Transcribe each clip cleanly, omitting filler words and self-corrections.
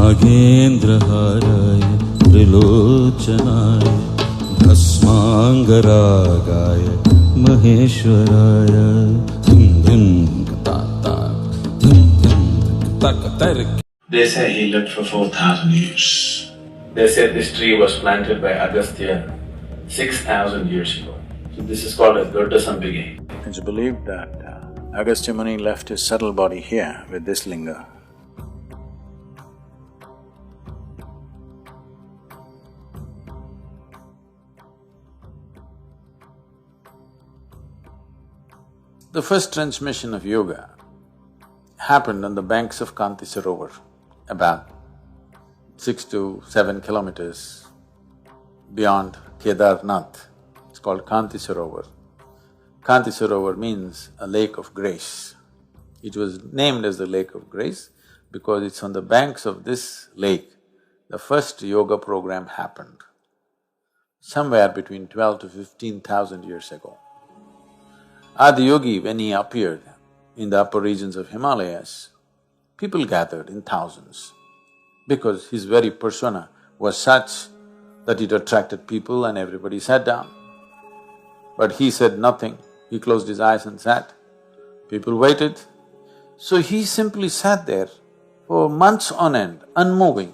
नागेन्द्रहाराय त्रिलोचनाय भस्मांगरागाय महेश्वराय धुम धुम ताता धुम धुम तक तक. They say he lived for 4,000 years. They say this tree was planted by Agastya 6,000 years ago. So this is called as Doddasambigai. It's believed that Agastya Muni left his subtle body here with this linga. The first transmission of yoga happened on the banks of Kanti Sarovar, about 6 to 7 kilometers beyond Kedarnath. It's called Kanti Sarovar. Kanti Sarovar means a lake of grace. It was named as the lake of grace because it's on the banks of this lake the first yoga program happened, somewhere between 12 to 15,000 years ago. Adiyogi, when he appeared in the upper regions of Himalayas, people gathered in thousands because his very persona was such that it attracted people and everybody sat down. But he said nothing, he closed his eyes and sat. People waited. So he simply sat there for months on end, unmoving.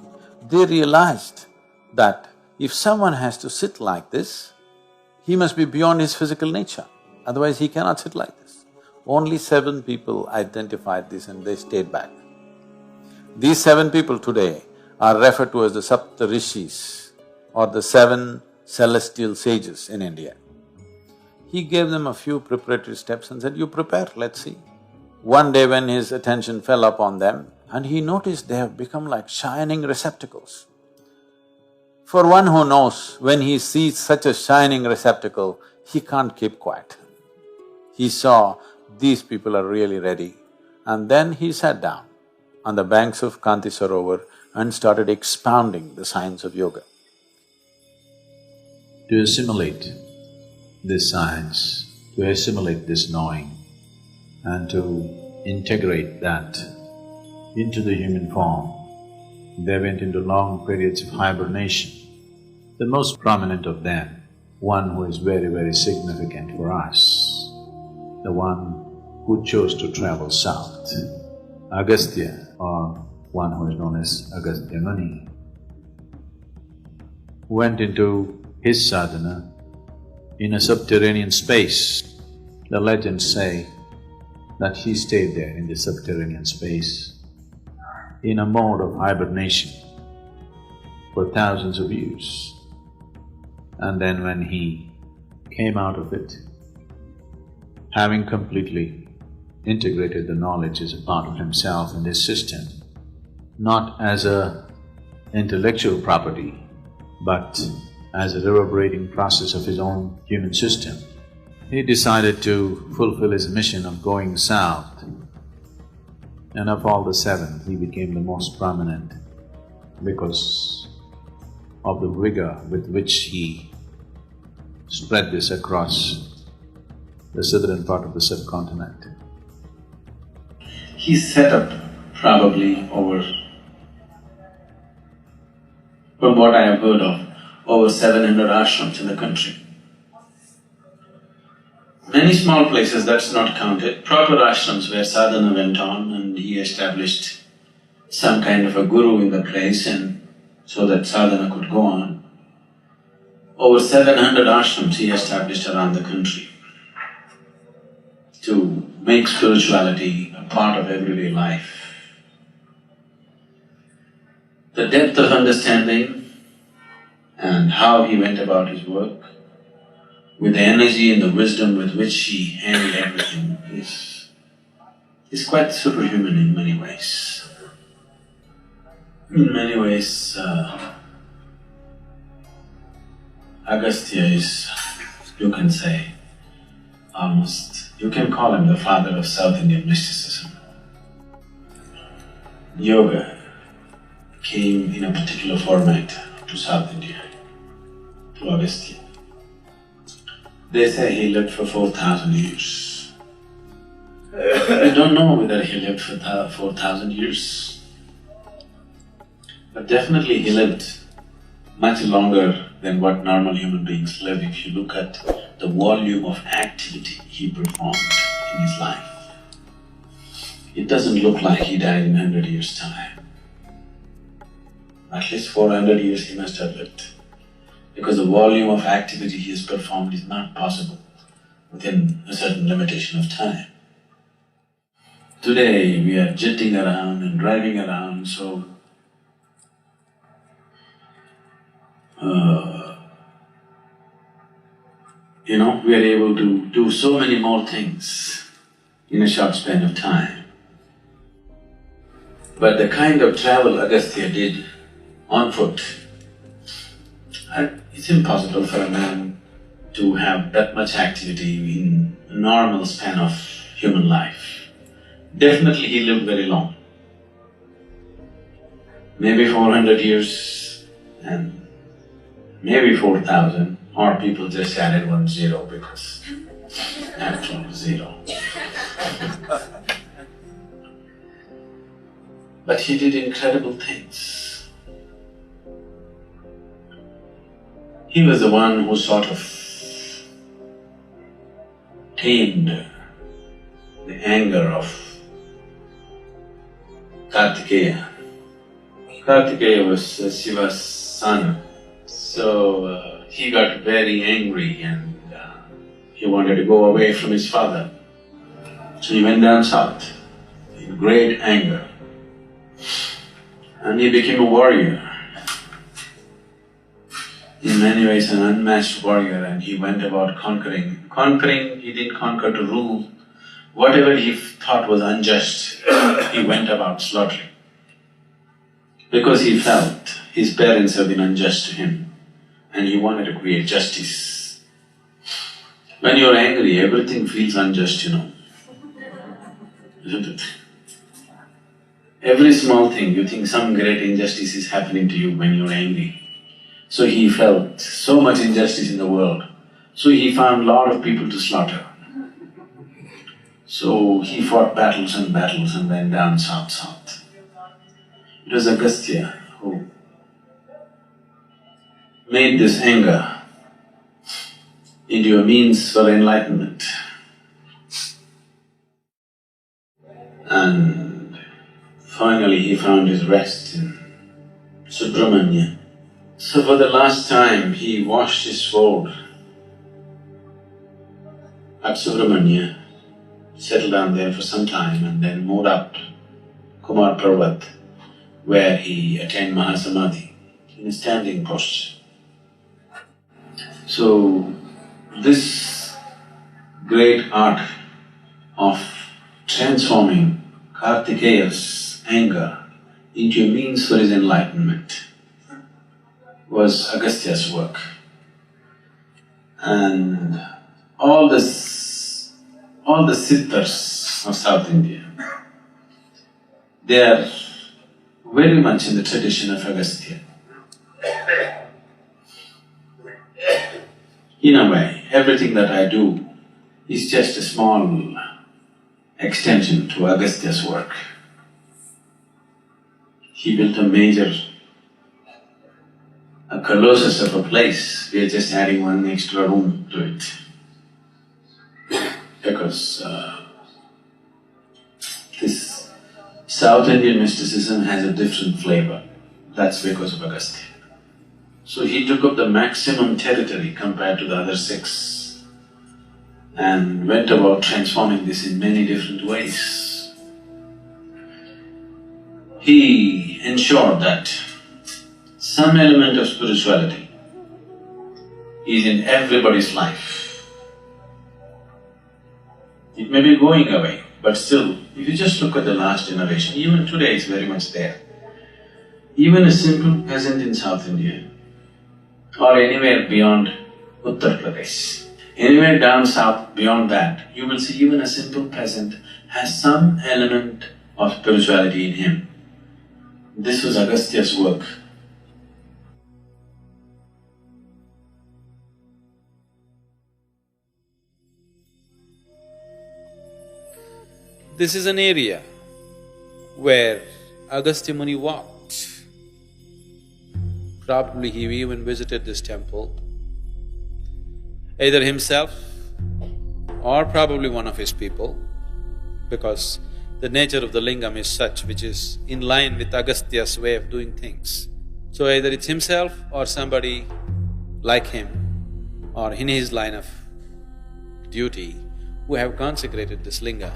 They realized that if someone has to sit like this, he must be beyond his physical nature, otherwise he cannot sit like this. Only 7 people identified this and they stayed back. These 7 people today are referred to as the Sapta Rishis or the 7 celestial sages in India. He gave them a few preparatory steps and said, you prepare, let's see. One day when his attention fell upon them and he noticed they have become like shining receptacles. For one who knows, when he sees such a shining receptacle, he can't keep quiet. He saw these people are really ready and then he sat down on the banks of Kanti Sarovar and started expounding the science of yoga. To assimilate this science, to assimilate this knowing and to integrate that into the human form, they went into long periods of hibernation. The most prominent of them, one who is very, very significant for us, the one who chose to travel south, Agastya, or one who is known as Agastya Muni, went into his sadhana in a subterranean space. The legends say that he stayed there in the subterranean space in a mode of hibernation for thousands of years. And then when he came out of it, having completely integrated the knowledge as a part of himself and his system, not as a intellectual property, but as a reverberating process of his own human system, he decided to fulfill his mission of going south. And of all the 7, he became the most prominent because of the vigor with which he spread this across the southern part of the subcontinent. He set up probably from what I have heard of, over 700 ashrams in the country. Many small places, that's not counted, proper ashrams where sadhana went on and he established some kind of a guru in the place and so that sadhana could go on. Over 700 ashrams he established around the country to make spirituality a part of everyday life. The depth of understanding and how he went about his work, with the energy and the wisdom with which he handled everything is quite superhuman in many ways. In many ways, Agastya is, you can say, you can call him the father of South Indian mysticism. Yoga came in a particular format to South India, to Agastya. They say he lived for 4,000 years. I don't know whether he lived for 4,000 years. But definitely he lived much longer than what normal human beings live if you look at the volume of activity he performed in his life. It doesn't look like he died in 100 years' time. At least 400 years he must have lived, because the volume of activity he has performed is not possible within a certain limitation of time. Today we are jetting around and driving around, so we are able to do so many more things in a short span of time. But the kind of travel Agastya did on foot, it's impossible for a man to have that much activity in a normal span of human life. Definitely he lived very long, maybe 400 years and maybe 4,000, or people just added 1 zero because actual zero. But he did incredible things. He was the one who sort of tamed the anger of Kartikeya. Kartikeya was Shiva's son, so he got very angry and he wanted to go away from his father. So he went down south in great anger and he became a warrior. In many ways an unmatched warrior, and he went about conquering. Conquering, he didn't conquer to rule. Whatever he thought was unjust, he went about slaughtering. Because he felt his parents have been unjust to him and he wanted to create justice. When you're angry, everything feels unjust, isn't it? Every small thing, you think some great injustice is happening to you when you're angry. So he felt so much injustice in the world, so he found a lot of people to slaughter. So he fought battles and went down south. It was Agastya who made this anger into a means for enlightenment. And finally he found his rest in Subramanya. So for the last time he washed his sword at Subramanya, settled down there for some time and then moved up Kumar Parvat, where he attained Mahasamadhi in a standing posture. So this great art of transforming Kartikeya's anger into a means for his enlightenment was Agastya's work. And all the siddhas of South India, they are very much in the tradition of Agastya. In a way, everything that I do is just a small extension to Agastya's work. He built a colossus of a place, we are just adding one extra room to it. Because this South Indian mysticism has a different flavor, that's because of Agastya. So he took up the maximum territory compared to the other six and went about transforming this in many different ways. He ensured that some element of spirituality is in everybody's life. It may be going away, but still, if you just look at the last generation, even today it's very much there. Even a simple peasant in South India or anywhere beyond Uttar Pradesh, anywhere down south beyond that, you will see even a simple peasant has some element of spirituality in him. This was Agastya's work. This is an area where Agastya Muni walked Probably he even visited this temple, either himself or probably one of his people, because the nature of the lingam is such which is in line with Agastya's way of doing things. So either it's himself or somebody like him or in his line of duty who have consecrated this linga,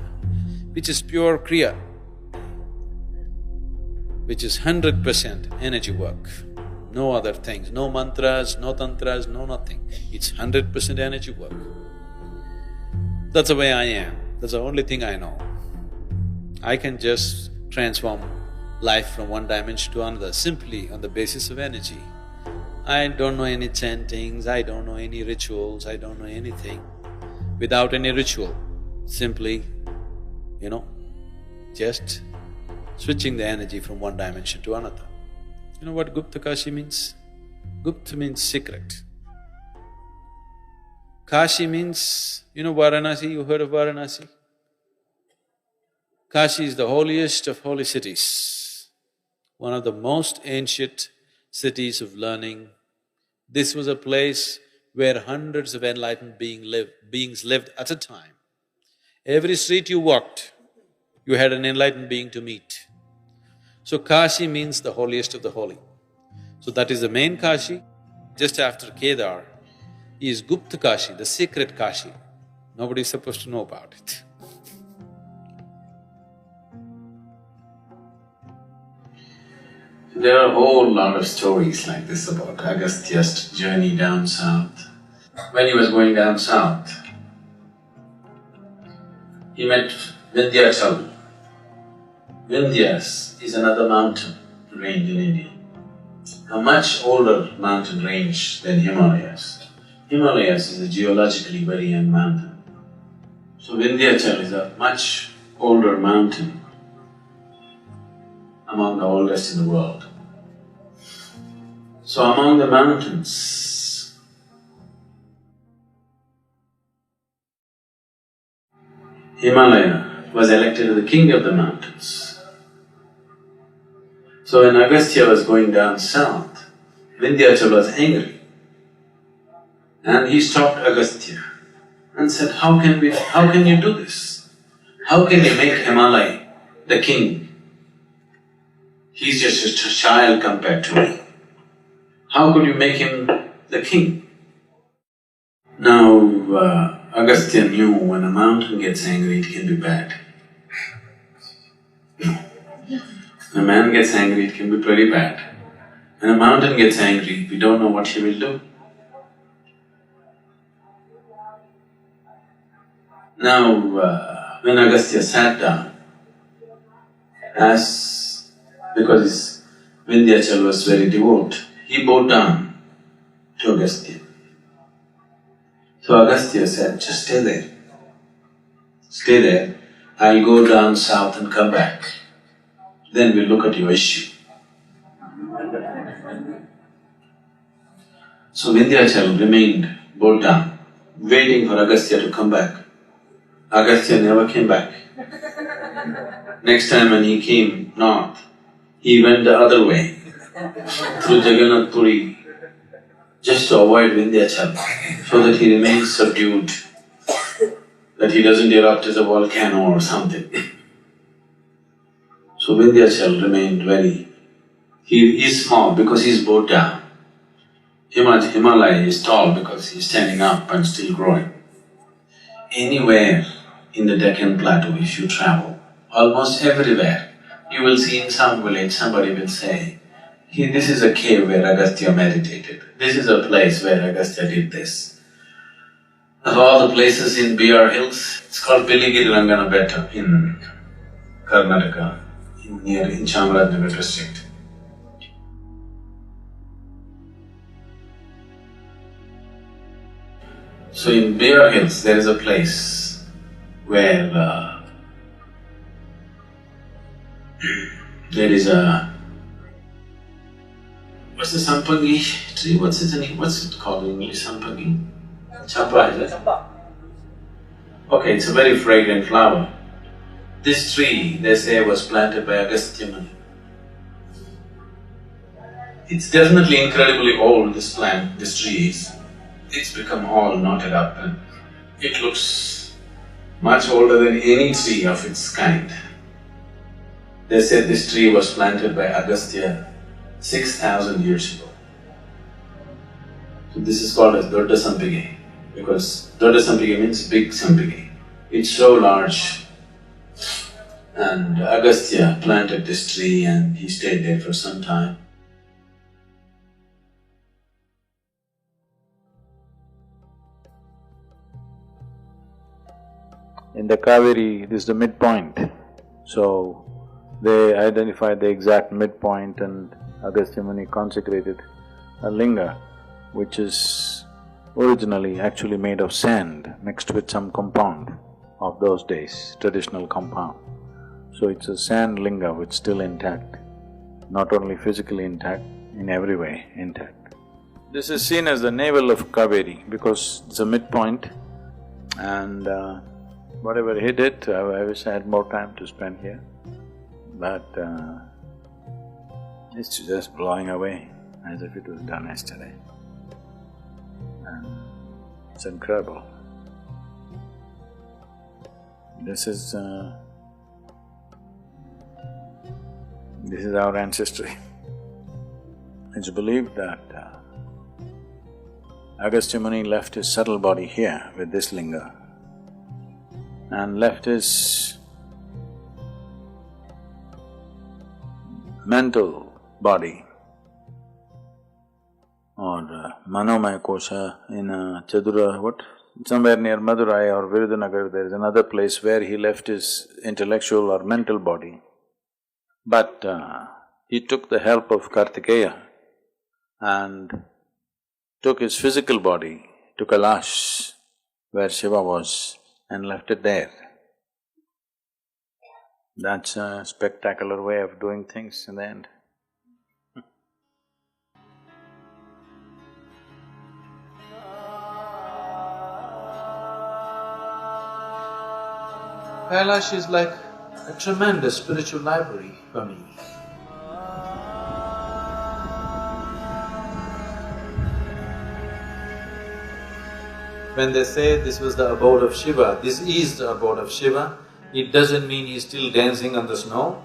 which is pure kriya, which is 100% energy work, no other things, no mantras, no tantras, no nothing. It's 100% energy work. That's the way I am, that's the only thing I know. I can just transform life from one dimension to another simply on the basis of energy. I don't know any chantings, I don't know any rituals, I don't know anything. Without any ritual, simply, just switching the energy from one dimension to another. You know what Gupta Kashi means? Gupta means secret. Kashi means, Varanasi, you heard of Varanasi? Kashi is the holiest of holy cities, one of the most ancient cities of learning. This was a place where hundreds of enlightened beings lived at a time. Every street you walked, you had an enlightened being to meet. So Kashi means the holiest of the holy. So that is the main Kashi. Just after Kedar is Gupta Kashi, the secret Kashi. Nobody is supposed to know about it. There are a whole lot of stories like this about Agastya's journey down south. When he was going down south, he met Vindhyachal. Vindhyas is another mountain range in India, a much older mountain range than Himalayas. Himalayas is a geologically very young mountain. So Vindhyachal is a much older mountain, among the oldest in the world. So among the mountains, Himalaya was elected as the king of the mountains. So when Agastya was going down south, Vindhyachal was angry and he stopped Agastya and said, how can you do this? How can you make Himalaya the king? He's just a child compared to me. How could you make him the king? Now, Agastya knew when a mountain gets angry, it can be bad. When a man gets angry, it can be pretty bad. When a mountain gets angry, we don't know what he will do. Now, when Agastya sat down, because Vindhyachal was very devout, he bowed down to Agastya. So Agastya said, just stay there, I'll go down south and come back, then we'll look at your issue. So Vindhyachal remained bowed down, waiting for Agastya to come back. Agastya never came back. Next time when he came north, he went the other way, through Jagannath Puri, just to avoid Vindhyachal, so that he remains subdued, that he doesn't erupt as a volcano or something. So Vindhyachal remained he is small because he's bowed down. Himalaya is tall because he's standing up and still growing. Anywhere in the Deccan Plateau if you travel, almost everywhere, you will see in some village somebody will say, this is a cave where Agastya meditated, this is a place where Agastya did this. Of all the places in BR Hills, it's called Biligiri Rangana Betta in Karnataka, in Chamarajanagar district. So in BR Hills, there is a place where there is a… what's the sampangi tree? What's it called in English? Sampangi? Champa, is it? Okay, it's a very fragrant flower. This tree, they say, was planted by Agastya Muni. It's definitely incredibly old, this plant, this tree is. It's become all knotted up and it looks much older than any tree of its kind. They said this tree was planted by Agastya 6,000 years ago. So this is called as Dodda Sampige, because Dodda Sampige means big Sampige. It's so large. And Agastya planted this tree and he stayed there for some time. In the Kaveri, this is the midpoint. So, they identified the exact midpoint and Agastya Muni consecrated a linga which is originally actually made of sand mixed with some compound of those days, traditional compound. So it's a sand linga which is still intact, not only physically intact, in every way intact. This is seen as the navel of Kaveri because it's a midpoint and whatever hit it, I wish I had more time to spend here, but it's just blowing away as if it was done yesterday. And it's incredible. This is our ancestry. It's believed that Agastya Muni left his subtle body here with this linga and left his mental body or Manomaya Kosha in Chadura, what? Somewhere near Madurai or Virudhunagar, there is another place where he left his intellectual or mental body. But he took the help of Kartikeya and took his physical body to Kailash, where Shiva was, and left it there. That's a spectacular way of doing things in the end. Kailash is like a tremendous spiritual library for me. When they say this was the abode of Shiva, this is the abode of Shiva, it doesn't mean he's still dancing on the snow.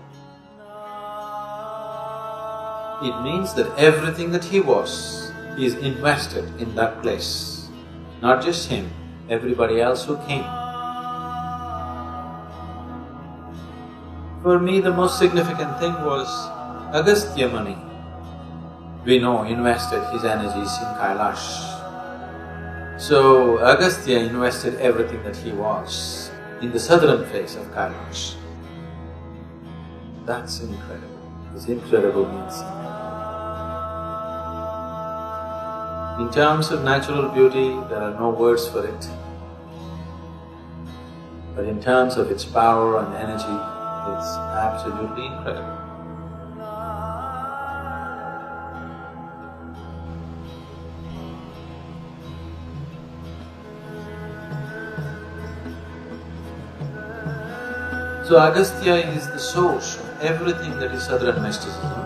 It means that everything that he was is invested in that place. Not just him, everybody else who came. For me, the most significant thing was Agastya Muni, we know, invested his energies in Kailash. So, Agastya invested everything that he was in the southern face of Kailash. That's incredible. This incredible means in terms of natural beauty, there are no words for it. But in terms of its power and energy, it's absolutely incredible. So Agastya is the source of everything that is Southern mysticism.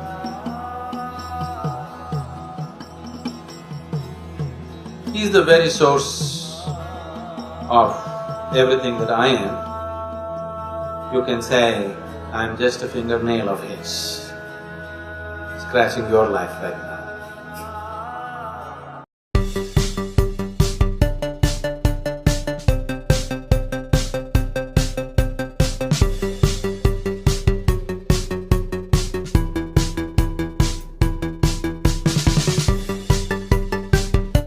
He is the very source of everything that I am. You can say, I'm just a fingernail of his, scratching your life right now.